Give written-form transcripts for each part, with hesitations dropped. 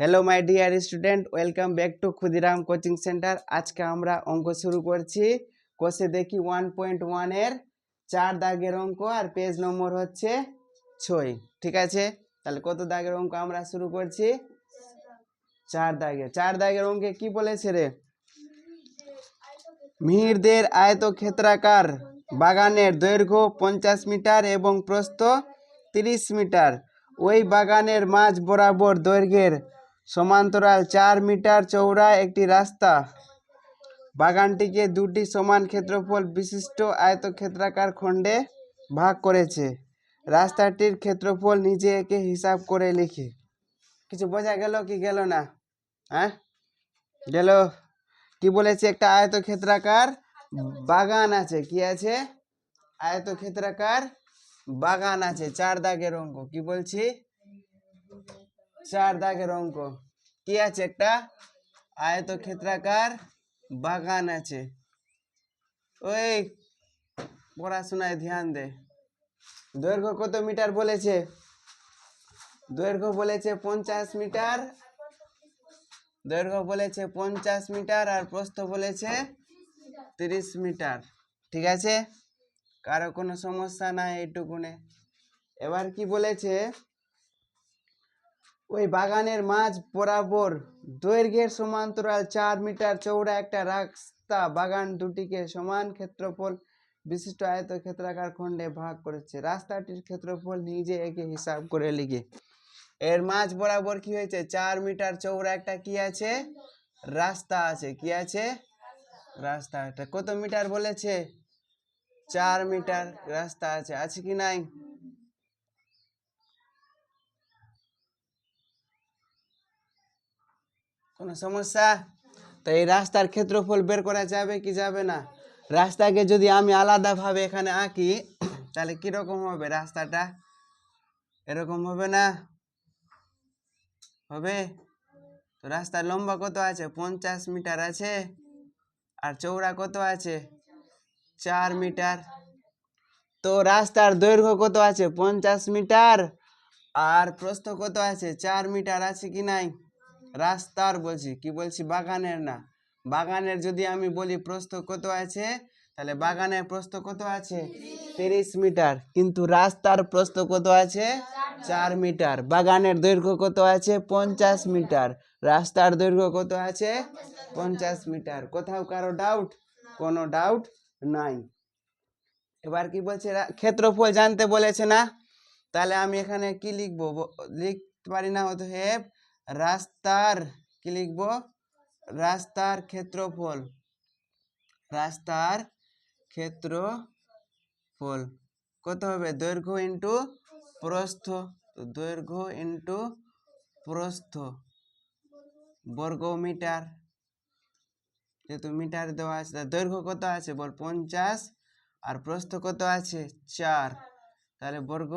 Hello my dear student, welcome back to Khudiram coaching centre. আজকে আমরা অঙ্ক শুরু করছি। কোষে দেখি 1.1 এর 4 দাগের অঙ্ক, আর পেজ নম্বর হচ্ছে 6। ঠিক আছে, তাহলে কত দাগের অঙ্ক আমরা শুরু করছি? 4 দাগের। 4 দাগের অঙ্কে কি বলেছে রে? মিহিরদের আয়তক্ষেত্রাকার বাগানের দৈর্ঘ্য 50 মিটার এবং প্রস্থ 30 মিটার। ওই বাগানের মাঝ বরাবর দৈর্ঘ্যের সমান্তরাল 4 মিটার চওড়া একটি রাস্তা বাগানটিকে দুটি সমান ক্ষেত্রফল বিশিষ্ট আয়তক্ষেত্রাকার খণ্ডে ভাগ করেছে। রাস্তাটির ক্ষেত্রফল নিজে একে হিসাব করে লিখি। কিছু বোঝা গেল কি গেল না? হ্যাঁ, গেল। কি বলেছে? একটা আয়তক্ষেত্রাকার বাগান আছে। কি আছে? আয়তক্ষেত্রাকার বাগান আছে। 4 দাগের অঙ্ক। কি বলছি? 4 দাগের অঙ্ক। কি আছে? একটা আয়তক্ষেত্রাকার বাগান আছে। ওই পড়াশোনায় ধ্যান দে। দৈর্ঘ্য কত মিটার বলেছে? দৈর্ঘ্য বলেছে 50 মিটার। দৈর্ঘ্য বলেছে 50 মিটার আর প্রস্থ বলেছে 30 মিটার। ঠিক আছে, কারো কোনো সমস্যা নাই এইটুকুনে। এবার কি বলেছে? ওই বাগানের মাঝ বরাবর দৈর্ঘ্যের সমান্তরাল 4 মিটার চওড়া একটা রাস্তা বাগান দুটিকে সমান ক্ষেত্রফল বিশিষ্ট আয়তক্ষেত্রাকার খণ্ডে ভাগ করেছে। রাস্তাটির ক্ষেত্রফল নিজে একে হিসাব করে লিখে। এর মাঝ বরাবর কি হয়েছে? 4 মিটার চওড়া একটা কি আছে? রাস্তা আছে। কি আছে? রাস্তা। এটা কত মিটার বলেছে? 4 মিটার রাস্তা আছে। আছে কি নাই? কোনো সমস্যা? তো এই রাস্তার ক্ষেত্রফল বের করা যাবে কি যাবে না? রাস্তাকে যদি আমি আলাদাভাবে এখানে আঁকি তাহলে কিরকম হবে রাস্তাটা? এরকম হবে না? হবে? তো রাস্তার লম্বা কত আছে? 50 মিটার আছে। আর চওড়া কত আছে? 4 মিটার। তো রাস্তার দৈর্ঘ্য কত আছে? 50 মিটার। আর প্রস্থ কত আছে? 4 মিটার। আছে কি নাই? রাস্তার বলছি, কি বলছি? বাগানের না। বাগানের যদি আমি বলি প্রস্থ কত আছে, তাহলে বাগানের প্রস্থ কত আছে? 30 মিটার। কিন্তু রাস্তার প্রস্থ কত আছে? 4 মিটার। বাগানের দৈর্ঘ্য কত আছে? 50 মিটার। রাস্তার দৈর্ঘ্য কত আছে? 50 মিটার। কোথাও কারো ডাউট? কোনো ডাউট নাই। এবার কি বলছে? ক্ষেত্রফল জানতে বলেছে না? তাহলে আমি এখানে কি লিখবো? লিখতে পারি না? অতএব রাস্তার কি লিখবো? রাস্তার ক্ষেত্রফল। রাস্তার ক্ষেত্রফল কত হবে? দৈর্ঘ্য ইন্টু প্রস্থ। দৈর্ঘ্য ইন্টু প্রস্থ বর্গ মিটার। যেহেতু মিটার দেওয়া আছে, দৈর্ঘ্য কত আছে বল? 50। আর প্রস্থ কত আছে? 4। তাহলে বর্গ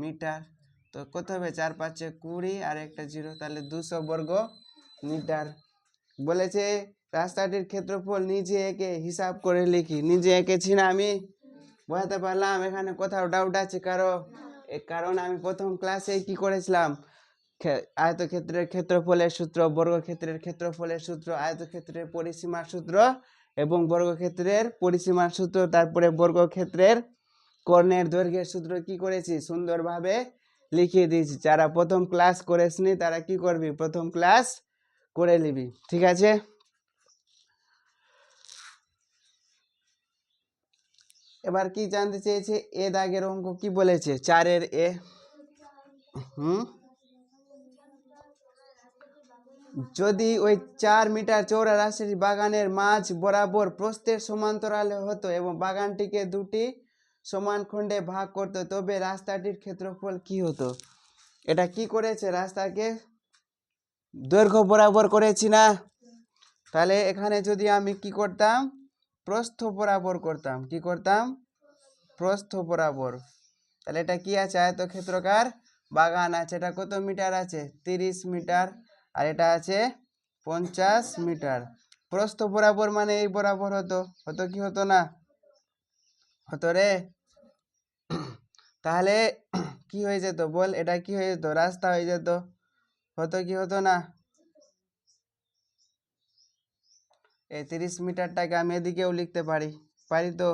মিটার। তো কত হবে? 4 5 20 আর একটা 0, তাহলে 200 বর্গ মিটার। বলেছে রাস্তাটির ক্ষেত্রফল নিজে একে হিসাব করে লিখি। নিজে এঁকেছি না আমি? বোঝাতে পারলাম? এখানে কোথাও ডাউট আছে কারো? কারণ আমি প্রথম ক্লাসে কি করেছিলাম? আয়তক্ষেত্রের ক্ষেত্রফলের সূত্র, বর্গক্ষেত্রের ক্ষেত্রফলের সূত্র, আয়তক্ষেত্রের পরিসীমার সূত্র এবং বর্গক্ষেত্রের পরিসীমার সূত্র, তারপরে বর্গক্ষেত্রের কর্ণের দৈর্ঘ্যের সূত্র কি করেছি? সুন্দরভাবে লিখিয়ে দিয়েছি। যারা প্রথম ক্লাস করেছনি তারা কি করবি? প্রথম ক্লাস করে নিবি। ঠিক আছে, এবার কি জানতে চেয়েছে? এ দাগের অঙ্ক কি বলেছে? 4 এ। যদি ওই 4 মিটার চওড়া রাস্তাটি বাগানের মাঝ বরাবর প্রস্থের সমান্তরালে হতো এবং বাগানটিকে দুটি সমান খণ্ডে ভাগ করতো, তবে রাস্তাটির ক্ষেত্রফল কি হতো? এটা কি করেছে? রাস্তাকে দৈর্ঘ্য বরাবর করেছি না? তাহলে এখানে যদি আমি কি করতাম? প্রস্থ বরাবর করতাম। কি করতাম? প্রস্থ বরাবর। তাহলে এটা কি আছে? আয়তক্ষেত্রাকার বাগান আছে। এটা কত মিটার আছে? 30 মিটার। আর এটা আছে 50 মিটার। প্রস্থ বরাবর মানে এই বরাবর হতো। হতো কি হতো না? হতো রে। তাহলে কি হয়ে যেত বল? এটা কি হয়ে যেত? রাস্তা হয়ে যেত। হতো কি হতো না? এই 30 মিটারটাকে আমি এদিকেও লিখতে পারি, পারি তো?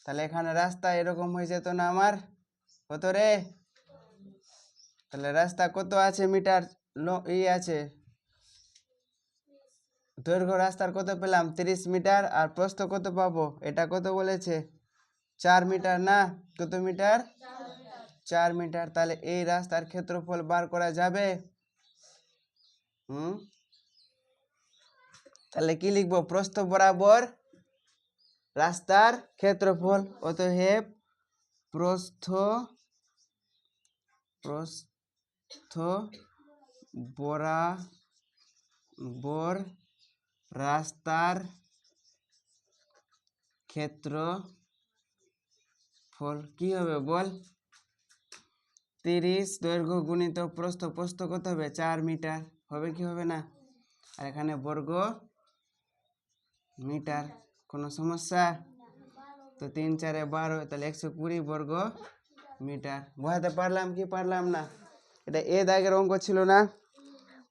তাহলে এখানে রাস্তা এরকম হয়ে যেত না আমার, কত রে? তাহলে রাস্তা কত আছে মিটার আছে, দৈর্ঘ্য রাস্তার কত পেলাম 30 মিটার, আর প্রস্থ কত পাবো, এটা কত বলেছে 4 মিটার না? কত মিটার? 4 মিটার। তাহলে এই রাস্তার ক্ষেত্রফল বার করা যাবে? তাহলে কি লিখবো, প্রস্থ বরাবর রাস্তার ক্ষেত্রফল, অতএব প্রস্থ বরাবর রাস্তার ক্ষেত্রফল কি হবে বল? 30 দৈর্ঘ্য গুণিত প্রস্থ, প্রস্থ কত হবে 4 মিটার, হবে কি হবে না? আর এখানে বর্গ মিটার, কোনো সমস্যা? তো 3 4 12, তাহলে 120 বর্গ মিটার। বোঝাতে পারলাম কি পারলাম না? এটা এ দাগের অঙ্ক ছিল না?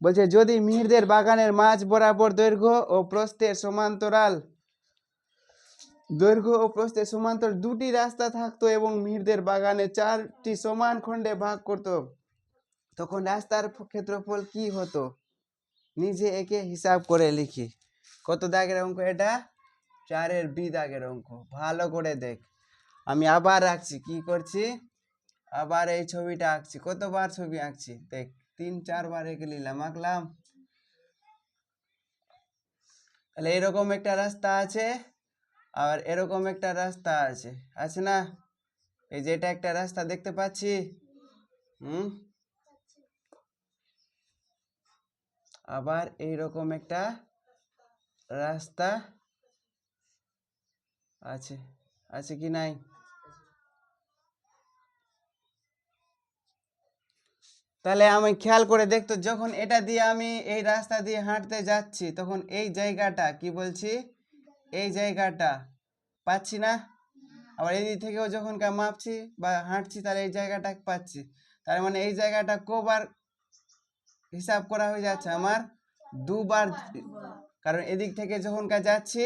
বলছে যদি মিহিরদের বাগানের মাঝ বরাবর দৈর্ঘ্য ও প্রস্থের সমান্তরাল দুটি রাস্তা থাকতো এবং মিহিরদের বাগানে 4টি সমান খণ্ডে ভাগ করত, তখন রাস্তার ক্ষেত্রফল কি হতো? নিজে একে হিসাব করে লিখি। কত দাগের অঙ্ক এটা? 4-এর বি দাগের অঙ্ক। ভালো করে দেখ, আমি আবার আঁকছি, কি করছি, আবার এই ছবিটা আঁকছি। কতবার ছবি আঁকছি দেখ, 3 4 বার এঁকে নিলাম, আঁকলাম। তাহলে এরকম একটা রাস্তা আছে, আর এরকম একটা রাস্তা আছে, আছে না? এই যে এটা একটা রাস্তা দেখতে পাচ্ছি, আবার এইরকম একটা রাস্তা আছে, আছে কি নাই? তাহলে আমি খেয়াল করে দেখতো, যখন এটা দিয়ে আমি এই রাস্তা দিয়ে হাঁটতে যাচ্ছি, তখন এই জায়গাটা কি বলছি, এই জায়গাটা পাচ্ছি না? আবার এই দিক থেকেও যখন মাপছি বা হাঁটছি, তাহলে এই জায়গাটা পাচ্ছি। তার মানে এই জায়গাটা কবার হিসাব করা হয়ে যাচ্ছে আমার? 2 বার। কারণ এদিক থেকে যখন যাচ্ছি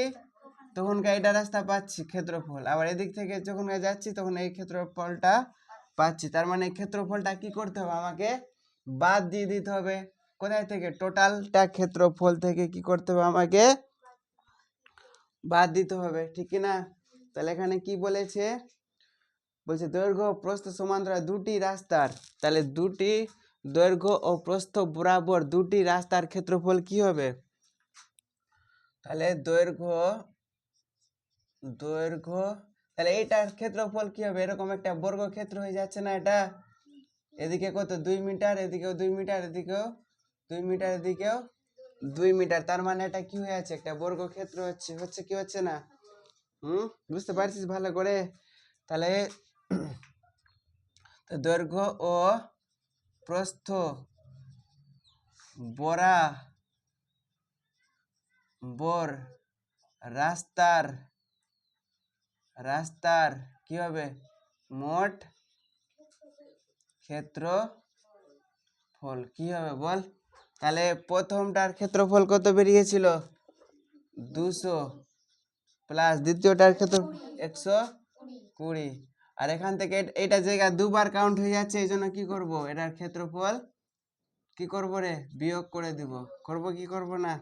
তখন এটা রাস্তা পাচ্ছি ক্ষেত্রফল, আবার এদিক থেকে যখন যাচ্ছি তখন এই ক্ষেত্রফলটা পাচ্ছি। তার মানে ক্ষেত্রফলটা কি করতে হবে, আমাকে বাদ দিয়ে দিতে হবে। কোথায় থেকে? টোটালটা ক্ষেত্রফল থেকে কি করতে হবে, আমাকে বাদ দিতে হবে, ঠিক কি না? তাহলে এখানে কি বলেছে, বলছে দৈর্ঘ্য প্রস্থ সমান্তরাল দুটি রাস্তার, তাহলে দুটি দৈর্ঘ্য ও প্রস্থ বরাবর দুটি রাস্তার ক্ষেত্রফল কি হবে? তাহলে দৈর্ঘ্য, তাহলে এইটার ক্ষেত্রফল কি হবে, এরকম একটা বর্গক্ষেত্র হয়ে যাচ্ছে না এটা? এদিকে কত 2 মিটার, এদিকেও 2 মিটার, এদিকেও 2 মিটার, এদিকেও 2 মিটার। তার মানে এটা কি হয়ে আছে, একটা বর্গক্ষেত্র হচ্ছে কি হচ্ছে না? বুঝতে পারছিস ভালো করে? তাহলে দৈর্ঘ্য ও প্রস্থ বরাবর রাস্তার কি হবে, মোট ক্ষেত্রফল কি হবে বল? তাহলে প্রথমটার ক্ষেত্রফল কত বেরিয়েছিল, 200, প্লাস দ্বিতীয়টার ক্ষেত্রফল 120। আর এখান থেকে এটা জায়গা দুবার কাউন্ট হয়ে যাচ্ছে, এই জন্য কি করব, এটার ক্ষেত্রফল কি করব রে, বিয়োগ করে দিব। করব কি করব না?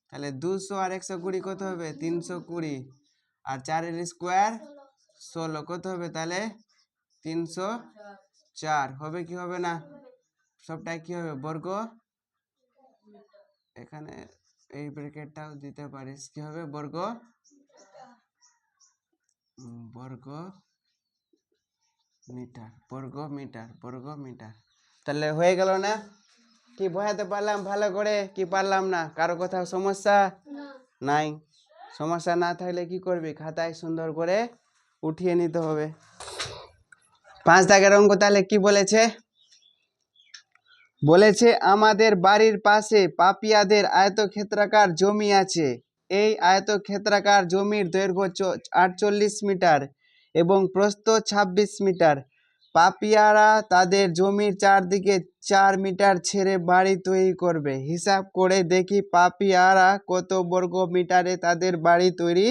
তাহলে 200 আর 120 কত হবে, 320, আর 4-এর স্কোয়ার 16, কত হবে তাহলে 304, হবে কি হবে না? সবটাই কি হবে, বর্গ। এখানে এই ব্র্যাকেটটাও দিতে পারিস, কি হবে, বর্গ মিটার। তাহলে হয়ে গেল না? কি বোঝাতে পারলাম ভালো করে, কি পারলাম না? কারো কোথাও সমস্যা নাই? সমস্যা না থাকলে কি করবি, খাতায় সুন্দর করে উঠিয়ে নিতে হবে। 5 দাগের অঙ্ক তাহলে কি বলেছে, বলেছে আমাদের বাড়ির পাশে পাপিয়াদের আয়তক্ষেত্রাকার জমি আছে। এই আয়তক্ষেত্রাকার জমির দৈর্ঘ্য 48 মিটার এবং প্রস্থ 26 মিটার। পাপিয়ারা তাদের জমির চারদিকে 4 মিটার ছেড়ে বাড়ি তৈরি করবে। হিসাব করে দেখি পাপিয়ারা কত বর্গ মিটারে তাদের বাড়ি তৈরি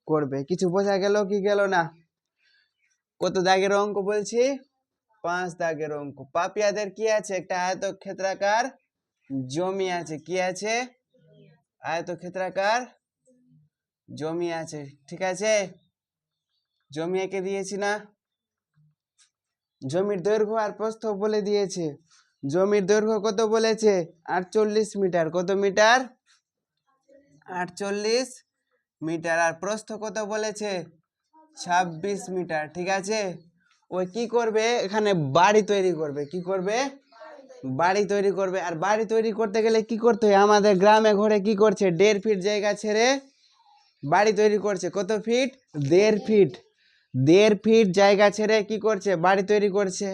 করবে। কিছু বোঝা গেল কি গেল না? কত দাগের অঙ্ক বলছি? 5 দাগের অঙ্ক। পাপিয়াদের কি আছে? একটা আয়তক্ষেত্রাকার জমি আছে। কি আছে? আয়তক্ষেত্রাকার জমি আছে। ঠিক আছে, জমি এঁকে দিয়েছি না? জমির দৈর্ঘ্য আর প্রস্থ বলে দিয়েছে। জমির দৈর্ঘ্য কত বলেছে? 48 মিটার। কত মিটার? 48 মিটার। আর প্রস্থ কত বলেছে? 26 মিটার। ঠিক আছে, ওই কি করবে? এখানে বাড়ি তৈরি করবে। কি করবে? বাড়ি তৈরি করবে। আর বাড়ি তৈরি করতে গেলে কি করতে হয়? আমাদের গ্রামে ঘরে কি করছে? 1.5 ফিট জায়গা ছেড়ে বাড়ি তৈরি করছে। কত ফিট? 1.5 ফিট। 1.5 ফিট জায়গা ছেড়ে কি করছে? বাড়ি তৈরি করছে।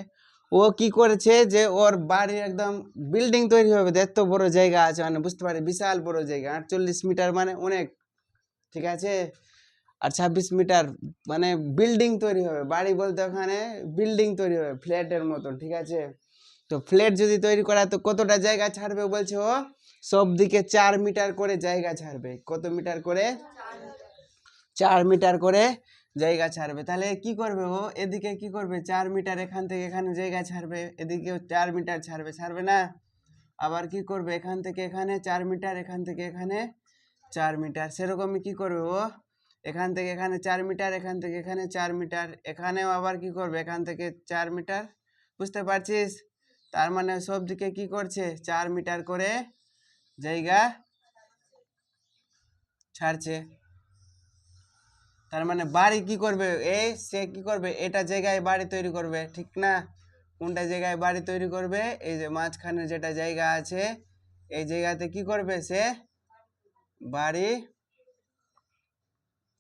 ও কি করেছে যে ওর বাড়ি একদম বিল্ডিং তৈরি হবে। এত বড় জায়গা আছে, মানে বুঝতে পারি বিশাল বড় জায়গা। 48 মিটার মানে অনেক। ঠিক আছে, আর 26 মিটার মানে বিল্ডিং তৈরি হবে। বাড়ি বলতে ওখানে বিল্ডিং তৈরি হবে ফ্ল্যাটের মতন। ঠিক আছে, তো ফ্ল্যাট যদি তৈরি করা তো কতটা জায়গা ছাড়বে বলছে ও? সব দিকে 4 মিটার করে জায়গা ছাড়বে। কত মিটার করে? 4 মিটার করে জায়গা ছাড়বে। তাহলে কি করবে ও? এদিকে কি করবে? 4 মিটার এখান থেকে এখানে জায়গা ছাড়বে। এদিকেও 4 মিটার ছাড়বে। ছাড়বে না? আবার কি করবে? এখান থেকে এখানে 4 মিটার, এখান থেকে এখানে 4 মিটার। সেরকমই কি করবে ও? এখান থেকে এখানে 4 মিটার, এখান থেকে এখানে 4 মিটার। এখানেও আবার কি করবে? এখান থেকে 4 মিটার। বুঝতে পারছিস? তার মানে সব দিকে কি করছে? 4 মিটার করে জায়গা ছাড়ছে। তার মানে বাড়ি কি করবে? সে কি করবে? এটা জায়গায় বাড়ি তৈরি করবে। ঠিক না? কোনটা জায়গায় বাড়ি তৈরি করবে? এই যে মাঝখানে যেটা জায়গা আছে, এই জায়গাতে কি করবে? সে বাড়ি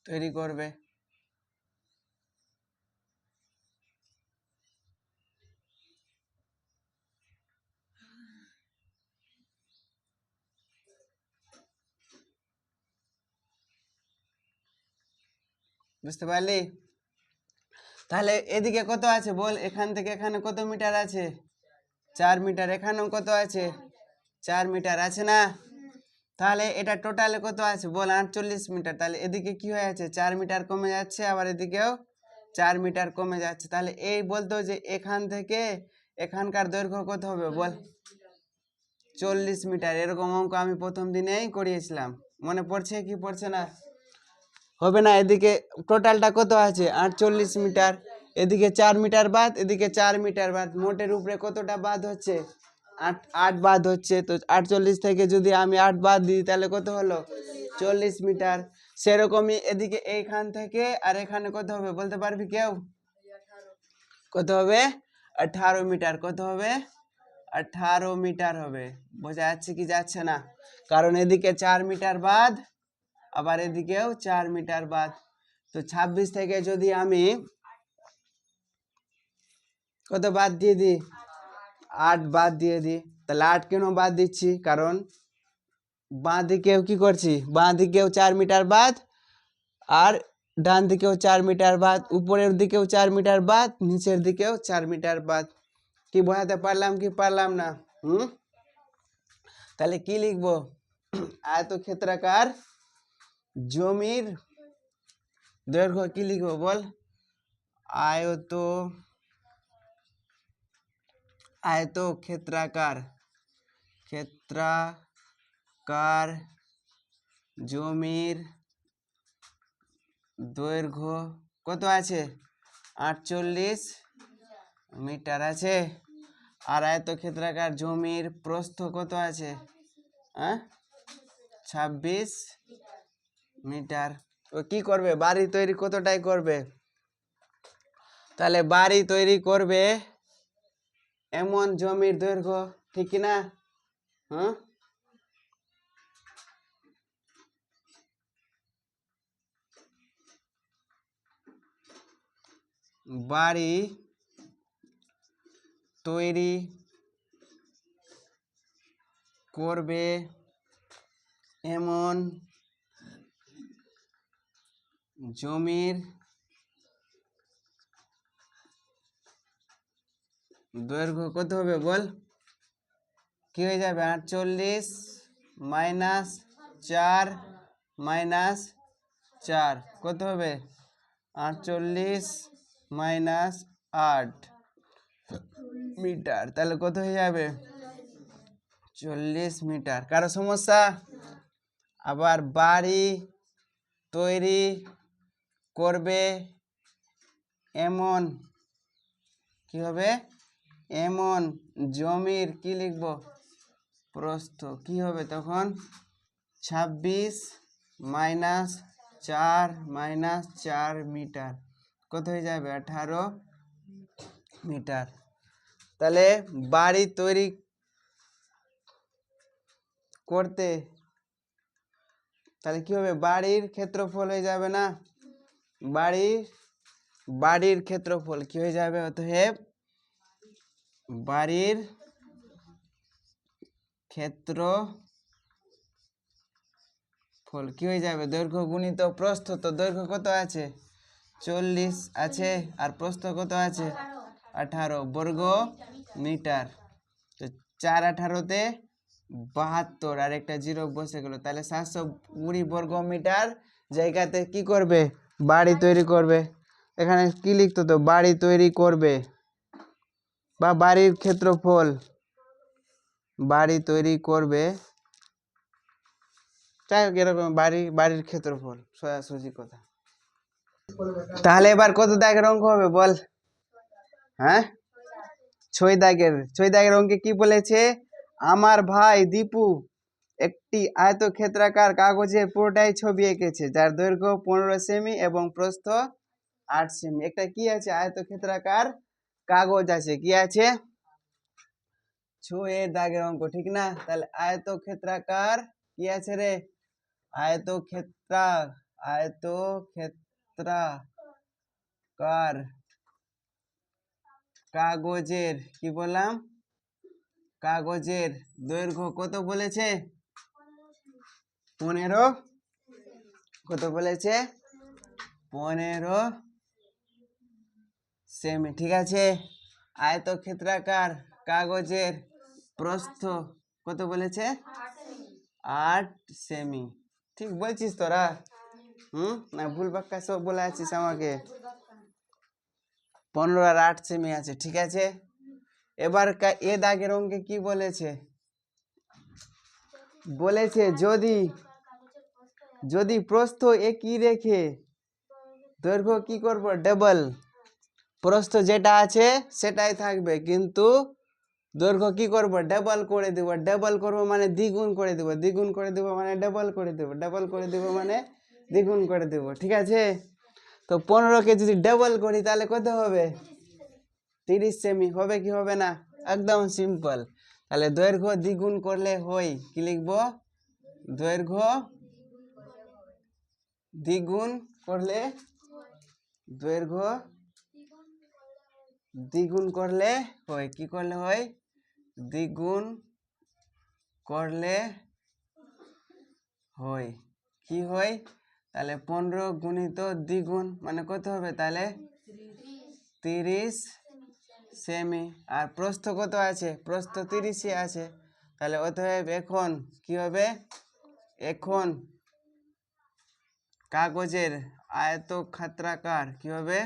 তৈরি করবে। বুঝতে পারলি? তাহলে এদিকে কত আছে বল? এখান থেকে এখানে কত মিটার আছে? 4 মিটার। এখানেও কত আছে? 4 মিটার আছে না? তাহলে এটা টোটালে কত আছে বল? 48 মিটার। তাহলে এদিকে কি হয়ে আছে? 4 মিটার কমে যাচ্ছে, আবার এদিকেও 4 মিটার কমে যাচ্ছে। তাহলে এই বলতো যে এখান থেকে এখানকার দৈর্ঘ্য কত হবে বল? 40 মিটার। এরকম অঙ্ক আমি প্রথম দিনেই করিয়েছিলাম। মনে পড়ছে কি পড়ছে না? হবে না? এদিকে টোটালটা কত আছে? 48 মিটার। এদিকে 4 মিটার বাদ, এদিকে 4 মিটার বাদ। মোটের উপরে কতটা বাদ হচ্ছে? 8 বাদ হচ্ছে। তো 48 থেকে যদি আমি 8 বাদ দিই তাহলে কত হলো? 40 মিটার। সেরকমই এদিকে এইখান থেকে আর এখানে কত হবে বলতে পারবি কেউ? কত হবে? 18 মিটার। কত হবে? 18 মিটার হবে। বোঝা যাচ্ছে কি যাচ্ছে না? কারণ এদিকে 4 মিটার বাদ, আবার এদিকেও 4 মিটার বাদ। তো 26 থেকে যদি আমি কত বাদ দিয়ে দিই? 8 বাদ দিয়ে দিই। তাহলে 8 কেন বাদ দিচ্ছি? কারণ বাঁ দিকেও কি করছি? বাঁ দিকেও 4 মিটার বাদ, আর ডান দিকেও 4 মিটার বাদ, উপরের দিকেও 4 মিটার বাদ, নিচের দিকেও 4 মিটার বাদ। কি বোঝাতে পারলাম কি পারলাম না? তাহলে কি লিখবো? আয়তক্ষেত্রাকার জমির দৈর্ঘ্য কি লিখবো বল? আয়তক্ষেত্রাকার জমির দৈর্ঘ্য কত আছে? 48 মিটার আছে। আর আয়তক্ষেত্রাকার জমির প্রস্থ কত আছে? 26 মিটার। ও কি করবে? বাড়ি তৈরি কতটাই করবে? তাহলে বাড়ি তৈরি করবে এমন জমির দৈর্ঘ্য। ঠিক কিনা? বাড়ি তৈরি করবে এমন জমির দৈর্ঘ্য কত হবে বল, কি হয়ে যাবে 48 মাইনাস 4 মাইনাস 4 কত হবে 48 মাইনাস 8 মিটার, তাহলে কত হয়ে যাবে 40 মিটার। কারো সমস্যা? আবার বাড়ি তৈরি করবে এমন, কি হবে এমন জমির কি লিখব প্রস্থ, কি হবে তখন 26 মাইনাস 4 মাইনাস 4 মিটার কত হয়ে যাবে 18 মিটার। তাহলে বাড়ি তৈরি করতে, তাহলে কি হবে বাড়ির ক্ষেত্রফল হয়ে যাবে না, বাড়ির ক্ষেত্রফল কি হয়ে যাবে, অতএব বাড়ির ক্ষেত্রফল কি হয়ে যাবে দৈর্ঘ্য গুণিত প্রস্থ, তো দৈর্ঘ্য কত আছে 40 আছে আর প্রস্থ কত আছে 18 বর্গ মিটার। তো 4 18 72 আর একটা জিরো বসে গেল, তাহলে 720 বর্গ মিটার জায়গাতে কি করবে বাড়ি তৈরি করবে। এখানে কি লিখতো তো বাড়ি তৈরি করবে বা বাড়ির ক্ষেত্রফল, বাড়ি তৈরি করবে, যাই হোক এরকম বাড়ির ক্ষেত্রফল সোজাসুজি কথা। তাহলে এবার কত দাগের অঙ্ক হবে বল, হ্যাঁ 6 দাগের অঙ্কে কি বলেছে, আমার ভাই দীপু একটি আয়তক্ষেত্রাকার কাগজে পুরোটাই ছবি এঁকেছে যার দৈর্ঘ্য 15 সেমি এবং প্রস্থ 8 সেমি। একটা কি আছে আয়তক্ষেত্রাকার কাগজ আছে, কি আছে 6 দাগের অঙ্ক, ঠিক না? তাহলে আয়তক্ষেত্রাকার কি আছে রে আয়তক্ষেত্রাকার কাগজের, কি বললাম কাগজের দৈর্ঘ্য কত বলেছে 15, কত বলেছে 15 সেমি, ঠিক আছে। আয়তক্ষেত্রাকার কাগজের প্রস্থ কত বলেছে 8 সেমি, ঠিক বলছিস তোরা? না ভুল বাক্কা সব বলে আছিস আমাকে? 15 আর 8 সেমি আছে, ঠিক আছে। এবার এ দাগের অঙ্কে কি বলেছে, বলেছে যদি প্রস্থ একই রেখে দৈর্ঘ্য কি করব ডাবল, প্রস্থ যেটা আছে সেটাই থাকবে কিন্তু দৈর্ঘ্য কি করব ডাবল করে দেব, ডাবল করব মানে দ্বিগুণ করে দেব, দ্বিগুণ করে দেব মানে ডাবল করে দেব, ডাবল করে দেব মানে দ্বিগুণ করে দেব, ঠিক আছে। তো 15কে যদি ডাবল করি তাহলে কত হবে 30 সেমি, হবে কি হবে না? একদম সিম্পল। তাহলে দৈর্ঘ্য দ্বিগুণ করলে হয় কি লিখবো, দৈর্ঘ্য দ্বিগুণ করলে, দৈর্ঘ্য দ্বিগুণ করলে হয়, কি করলে হয় দ্বিগুণ করলে হয়, কি হয় তাহলে 15 গুণিত দ্বিগুণ মানে কত হবে তাহলে 30 সেমি, আর প্রস্থ কত আছে প্রস্থ 30 আছে, তাহলে অতএব এখন কি হবে, এখন কাগজের আয়তক্ষেত্রাকার কি হবে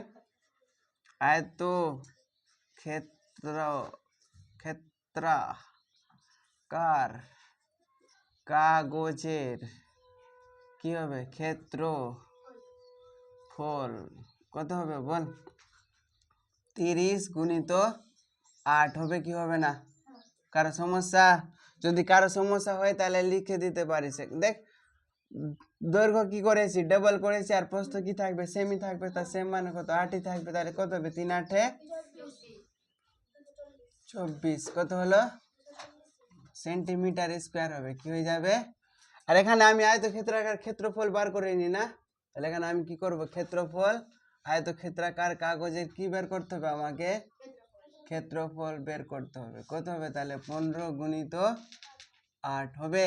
আয়তক্ষেত্রাকার কাগজের কি হবে ক্ষেত্রফল কত হবে বল 30 গুণিত 8 হবে কি হবে না? কারো সমস্যা? যদি কারো সমস্যা হয় তাহলে লিখে দিতে পারিস। দেখ দৈর্ঘ্য কি করেছি ডাবল করেছি আর প্রস্থ কি থাকবে সেমি থাকবে, তার সেম মানে কত 8ই থাকবে, তাহলে কত হবে 3 8 24 কত হলো সেন্টিমিটার স্কোয়ার হবে, কি হয়ে যাবে। আর এখানে আমি আয়তক্ষেত্রাকার ক্ষেত্রফল বার করে নি না, তাহলে এখানে আমি কি করব ক্ষেত্রফল আয়তক্ষেত্রাকার কাগজের কি বের করতে হবে আমাকে ক্ষেত্রফল বের করতে হবে, কত হবে তাহলে 15 গুণিত 8 হবে,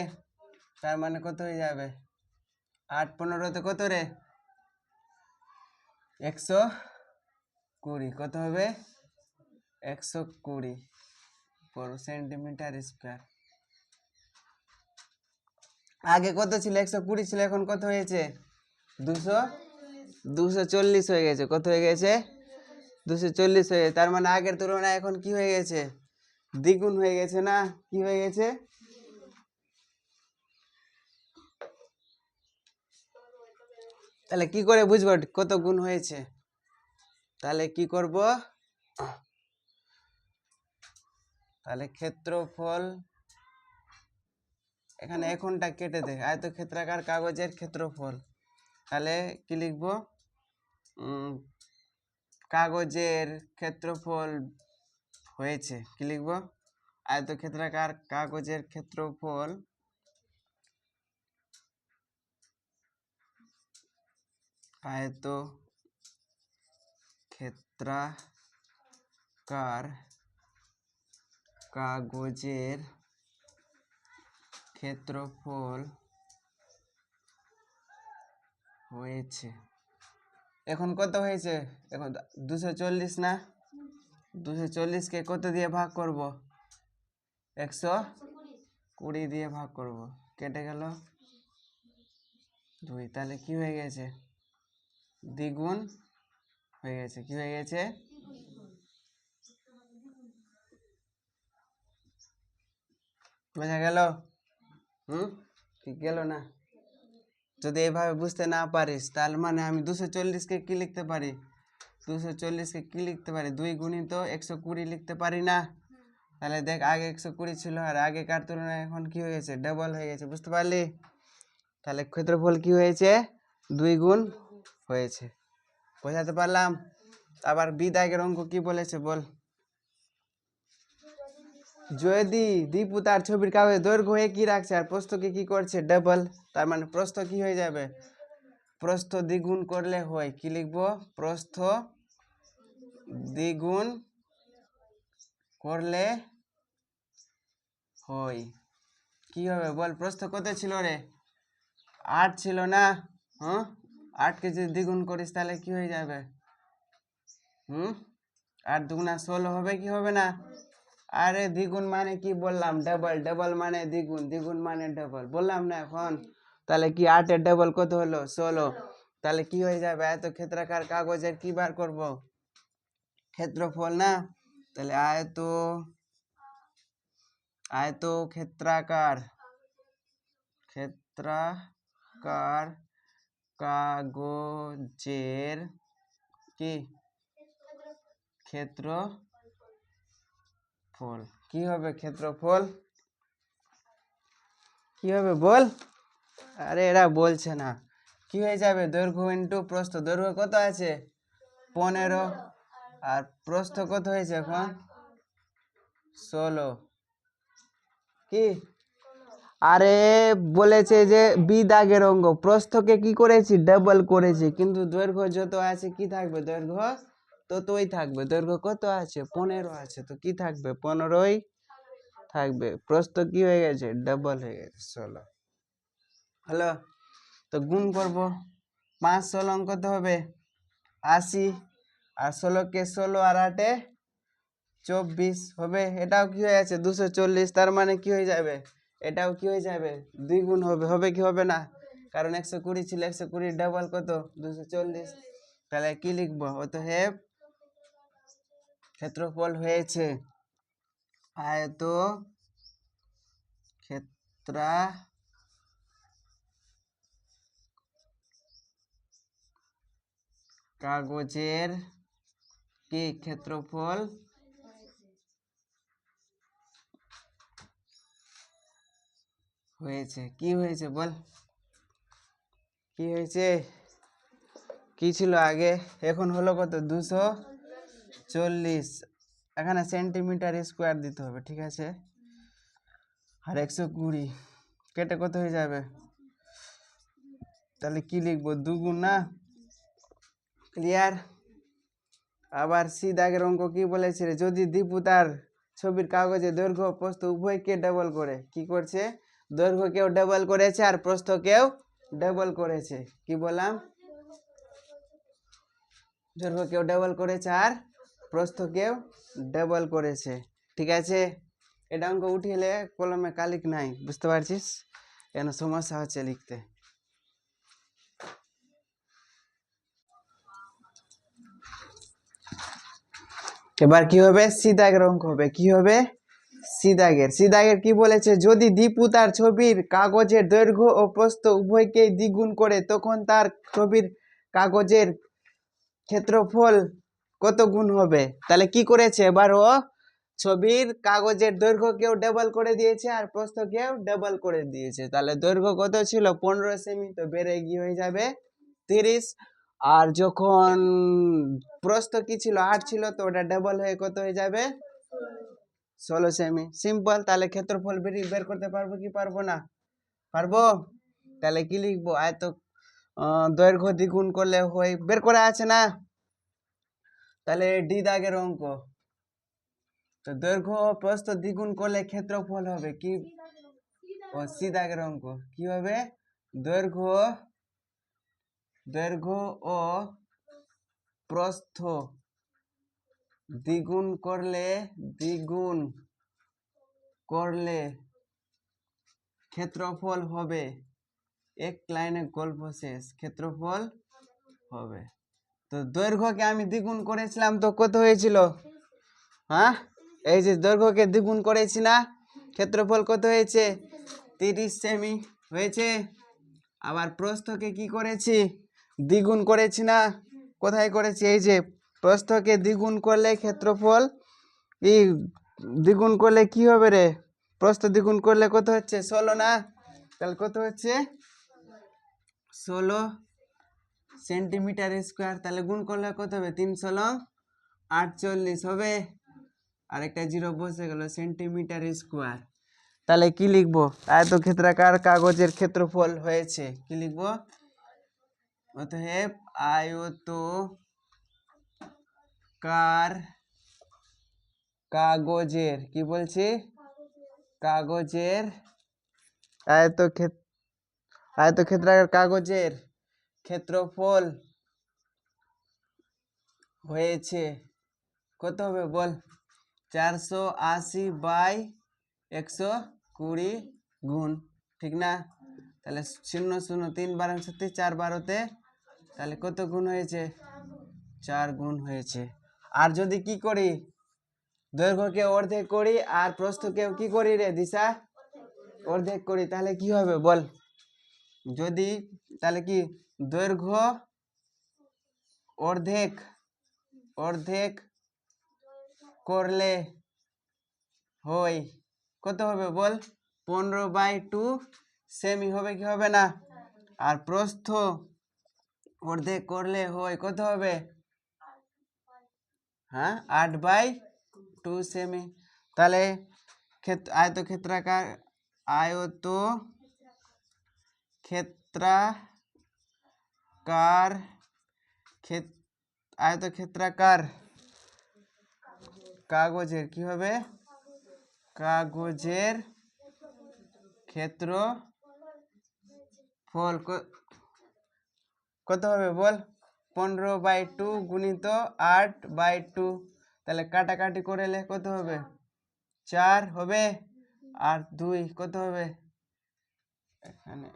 তার মানে কত হয়ে যাবে 8 15 কত রে 120, কত হবে 120 সেন্টিমিটার স্কোয়ার। আগে কত ছিল? 120 ছিল, এখন কত হয়েছে? 240 হয়ে গেছে। কত হয়ে গেছে? 240 হয়ে গেছে। তার মানে আগের তুলনায় এখন কি হয়ে গেছে? দ্বিগুণ হয়ে গেছে না? কি হয়ে গেছে? তাহলে কি করে বুঝবো কত গুণ হয়েছে? তাহলে কি করব? তাহলে ক্ষেত্রফল, এখানে এখনটা কেটে দে, আয়তক্ষেত্রাকার কাগজের ক্ষেত্রফল। তাহলে কি লিখব? কাগজের ক্ষেত্রফল হয়েছে। কি লিখব? আয়তক্ষেত্রাকার কাগজের ক্ষেত্রফল আয়তক্ষেত্রাকার কাগজের ক্ষেত্রফল হয়েছে। এখন কত হয়েছে? এখন 240 না? 240কে কত দিয়ে ভাগ করব? 120 দিয়ে ভাগ করব। কেটে গেল 2। তাহলে কি হয়ে গেছে? দ্বিগুণ হয়ে গেছে। কি হয়ে গেছে? বোঝা গেল? ঠিক গেল না? যদি এইভাবে বুঝতে না পারিস, তাহলে মানে আমি 240কে কি লিখতে পারি? 240কে কি লিখতে পারি? 2 গুণিত 120 লিখতে পারি না? তাহলে দেখ, আগে 120 ছিল, আর আগেকার তুলনায় এখন কি হয়ে গেছে? ডাবল হয়ে গেছে। বুঝতে পারলি? তাহলে ক্ষেত্রফল কি হয়েছে? 2 গুণ হয়েছে। বোঝাতে পারলাম? আবার বিদায়ের অঙ্ক কি বলেছে বল? যদি দীপু তার ছবির কাগজে দৈর্ঘ্য একই রাখছে আর প্রস্থকে কি করছে? ডাবল। তার মানে প্রস্থ কি হয়ে যাবে? প্রস্থ দ্বিগুণ করলে হয়। কি লিখবো? প্রস্থ দ্বিগুণ করলে হয়। কি হবে বল? প্রস্থ কত ছিল রে? 8 ছিল না? 8কে যদি দ্বিগুণ করিস তাহলে কি হয়ে যাবে? 8 দুগুণা 16 হবে কি হবে না? আরে দ্বিগুণ মানে কি বললাম? ডাবল। ডাবল মানে দ্বিগুণ, দ্বিগুণ মানে ডাবল। বললাম না এখন? তাহলে কি 8-এর ডাবল কত হলো? 16। তাহলে কি হয়ে যাবে? আয়তক্ষেত্রাকার কাগজের কি বার করব? ক্ষেত্রফল না? তাহলে আয়তক্ষেত্রাকার কাগজের কি ক্ষেত্রফল। কি হবে ক্ষেত্রফল? কি হবে বল? আরে এরা বলছে না। কি হয়ে যাবে? দৈর্ঘ্য ইন্টু প্রস্থ। দৈর্ঘ্য কত আছে? 15। আর প্রস্থ কত হয়েছে এখন? 16। কি? আরে বলেছে যে বিদাগের অঙ্গ, প্রস্থকে কি করেছি? ডাবল করেছি, কিন্তু দৈর্ঘ্য যত আছে কি থাকবে? দৈর্ঘ্য ততই থাকবে। দৈর্ঘ্য কত আছে? 15 আছে, তো কি থাকবে? 15ই থাকবে। প্রস্থ কি হয়ে গেছে? ডাবল হয়ে গেছে, 16। হ্যালো, তো গুণ করব। 5 16 কত হবে? 80। আর 16কে 16 আর 8-এ 24 হবে। এটাও কি হয়ে আছে? 240। তার মানে কি হয়ে যাবে? এটাও কি হয়ে যাবে? দ্বিগুণ হবে। হবে কি হবে না? কারণ 120 ছিল, 120 ডাবল কত? 240। তাহলে কি লিখবো? অতএব ক্ষেত্রফল হয়েছে কাগজের কি ক্ষেত্রফল হয়েছে। কি হয়েছে বল? কি হয়েছে? কি ছিল আগে? এখন হলো কত? 240। এখানে সেন্টিমিটার স্কোয়ার দিতে হবে, ঠিক আছে? আর 120 কেটে কত হয়ে যাবে? তাহলে কি লিখবো? দুগুণ না? ক্লিয়ার? আবার সি দাগের অঙ্ক কি বলেছে? যদি দীপু তার ছবির কাগজে দৈর্ঘ্য প্রস্থ উভয়কে ডাবল করে। কি করছে? দৈর্ঘ্যকেও ডাবল করেছে আর প্রস্থকেও ডাবল করেছে। কি বললাম? দৈর্ঘ্যকেও ডাবল করেছে আর প্রস্থকেও ডাবল করেছে। ঠিক আছে, এটা অঙ্ক উঠিয়ে কলমে কালিক নাই, বুঝতে পারছিস, কেন সমস্যা হচ্ছে লিখতে। এবার কি হবে, সি দাগের অঙ্ক হবে। কি হবে, সি দাগের কি বলেছে, যদি দীপু তার ছবির কাগজের দৈর্ঘ্য ও প্রস্থ উভয়কেই দ্বিগুণ করে তখন তার ছবির কাগজের ক্ষেত্রফল কত গুণ হবে। তাহলে কি করেছে, এবার ও ছবির কাগজের দৈর্ঘ্যকেও ডাবল করে দিয়েছে আর প্রস্থকেও ডাবল করে দিয়েছে। তাহলে দৈর্ঘ্য কত ছিল, 15 সেমি, তো বেড়ে গিয়ে হয়ে যাবে 30। আর যখন প্রস্থ কি ছিল, 8 ছিল, তো ওটা ডাবল হয়ে কত হয়ে যাবে, 16 সেমি। সিম্পল। তাহলে ক্ষেত্রফল বের করতে পারবো কি পারবো না, পারবো। তাহলে কি লিখবো, আয়ত দৈর্ঘ্য দ্বিগুণ করলে হয়, বের করা আছে না। তাহলে ডি দাগের অঙ্ক, তো দৈর্ঘ্য ও প্রস্থ দ্বিগুণ করলে ক্ষেত্রফল হবে কি, ও সি দাগের অঙ্ক কি হবে, দৈর্ঘ্য ও প্রস্থ দ্বিগুণ করলে ক্ষেত্রফল হবে, এক লাইনে গল্প শেষ, ক্ষেত্রফল হবে। তো দৈর্ঘ্যকে আমি দ্বিগুণ করেছিলাম, তো কত হয়েছিল, হ্যাঁ, এই যে দৈর্ঘ্যকে দ্বিগুণ করেছি না, ক্ষেত্রফল কত হয়েছে, 30 সেমি হয়েছে। আবার প্রস্থকে কি করেছি, দ্বিগুণ করেছি না, কোথায় করেছি, এই যে প্রস্থকে দ্বিগুণ করলে ক্ষেত্রফল, এই দ্বিগুণ করলে কি হবে রে, প্রস্থ দ্বিগুণ করলে কত হচ্ছে, 16 না, তাহলে কত হচ্ছে, 16 সেন্টিমিটার স্কোয়ার। তাহলে গুণ করলে কত হবে, 348 হবে, আর একটা জিরো বসে গেল, সেন্টিমিটার স্কোয়ার। তাহলে কি লিখবো, আয়তক্ষেত্রাকার কাগজের ক্ষেত্রফল হয়েছে, কি লিখবো, অতএব আয়তকার কাগজের, কি বলছি, কাগজের আয়তক্ষেত্রাকার কাগজের ক্ষেত্রফল হয়েছে কত হবে বল, 480/120 গুণ, ঠিক না। তাহলে 0 0 3 12 37, 4 12-তে, তাহলে কত গুণ হয়েছে, 4 গুণ হয়েছে। আর যদি কি করি, দৈর্ঘ্যকে অর্ধেক করি আর প্রস্থকেও কি করি রে দিশা, অর্ধেক করি, তাহলে কি হবে বল, যদি তাহলে কি দৈর্ঘ্য অর্ধেক করলে হয় কত হবে বল, 15/2 সেমি হবে কি হবে না। আর প্রস্থ অর্ধেক করলে হয় কত হবে, হ্যাঁ, 8/2 সেমি। তাহলে আয়তক্ষেত্রাকার আয়তক্ষেত্রাকার কাগজের কি হবে, কাগজের ক্ষেত্রফল কত হবে বল, 15/2 গুণিত 8/2। তাহলে কাটাকাটি করলে কত হবে, 4 হবে, আর 2 কত হবে, এখানে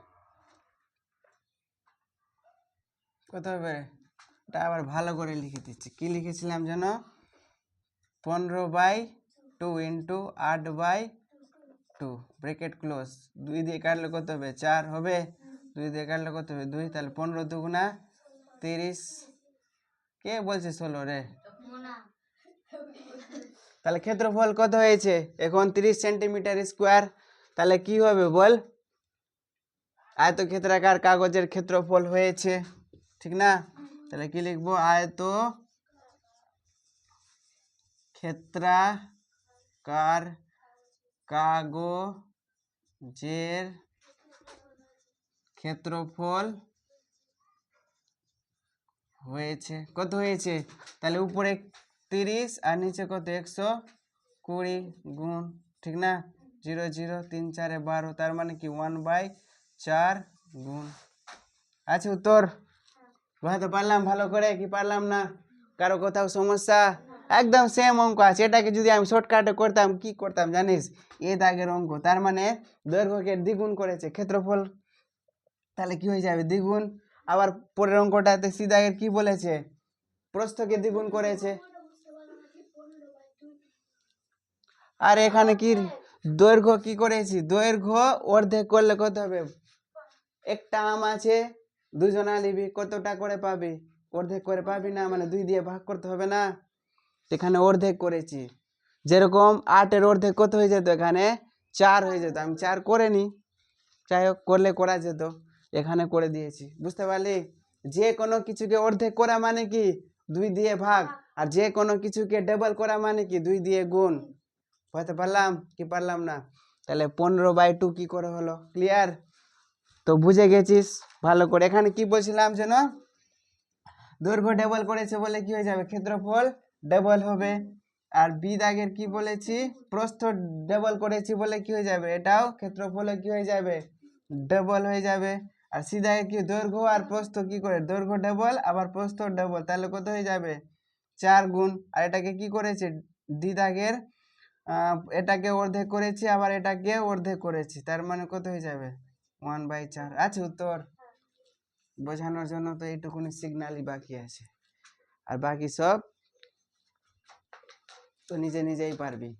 কত হবে, এটা আবার ভালো করে লিখে দিচ্ছি, কি লিখেছিলাম যেন, 15/2 ইন্টু 8/2 ব্রেকেট ক্লোজ, 2 দিয়ে কাটলে কত হবে, 4 হবে, 2 দিয়ে কাটলে কত হবে, 2, তাহলে 15 দুগুণা 30, কে বলছে 16 রে, তাহলে ক্ষেত্রফল কত হয়েছে এখন, 30 সেন্টিমিটার স্কোয়ার। তাহলে কি হবে বল, আয়তক্ষেত্রাকার কাগজের ক্ষেত্রফল হয়েছে, ঠিক না। তাহলে কি লিখবো, আয়তক্ষেত্রাকার কাগজের ক্ষেত্রফল হয়েছে, কত হয়েছে, তাহলে উপরে 30 আর নিচে কত, 120 গুণ, ঠিক না, 0 0 3 4 12, তার মানে কি 1/4 গুণ। আচ্ছা উত্তর বুঝাতে পারলাম ভালো করে কি পারলাম না, কারো কোথাও সমস্যা একদম সেম অঙ্ক আছে। এটাকে যদি আমি শর্টকাটে করতাম, কি করতাম জানিস? এ দাগের অঙ্ক, তার মানে দৈর্ঘ্যকে দ্বিগুণ করেছে, ক্ষেত্রফল তাহলে কি হয়ে যাবে? দ্বিগুণ। আবার পরের অঙ্কটাতে সি দাগের কি বলেছে? প্রস্থকে দ্বিগুণ করেছে। আর এখানে কি দৈর্ঘ্য কি করেছি? দৈর্ঘ্য অর্ধেক করলে কত হবে? একটা আম আছে, দুজনা নিবি, কতটা করে পাবি? অর্ধেক করে পাবি না, মানে 2 দিয়ে ভাগ করতে হবে না? এখানে অর্ধেক করেছি। যেরকম 8-এর অর্ধেক কত হয়ে যেত? এখানে 4 হয়ে যেত। আমি 4 করে নি, যাই হোক করলে করা যেত, এখানে করে দিয়েছি। বুঝতে পারলি? যে কোনো কিছুকে অর্ধেক করা মানে কি? 2 দিয়ে ভাগ। আর যে কোনো কিছুকে ডাবল করা মানে কি? 2 দিয়ে গুণ। বুঝতে পারলাম কি পারলাম না? তাহলে 15/2 কি করে হলো? ক্লিয়ার? তো বুঝে গেছিস ভালো করে। এখানে কি বলছিলাম যেন? দৈর্ঘ্য ডাবল করেছে বলে কি হয়ে যাবে? ক্ষেত্রফল ডাবল হবে। আর বি দাগের কি বলেছি? প্রস্থ ডাবল করেছি বলে কি হয়ে যাবে? এটাও ক্ষেত্রফলে কি হয়ে যাবে? ডাবল হয়ে যাবে। আর সি দাগের কি? দৈর্ঘ্য আর প্রস্থ কি করে? দৈর্ঘ্য ডাবল আবার প্রস্থ ডাবল, তাহলে কত হয়ে যাবে? 4 গুণ। আর এটাকে কি করেছে? ডি দাগের এটাকে অর্ধেক করেছি, আবার এটাকে অর্ধেক করেছি, তার মানে কত হয়ে যাবে? 1/4 আছে উত্তর। বোঝানোর জন্য তো এইটুকুনি সিগন্যালই বাকি আছে, আর বাকি সব তো নিজে নিজেই পারবি।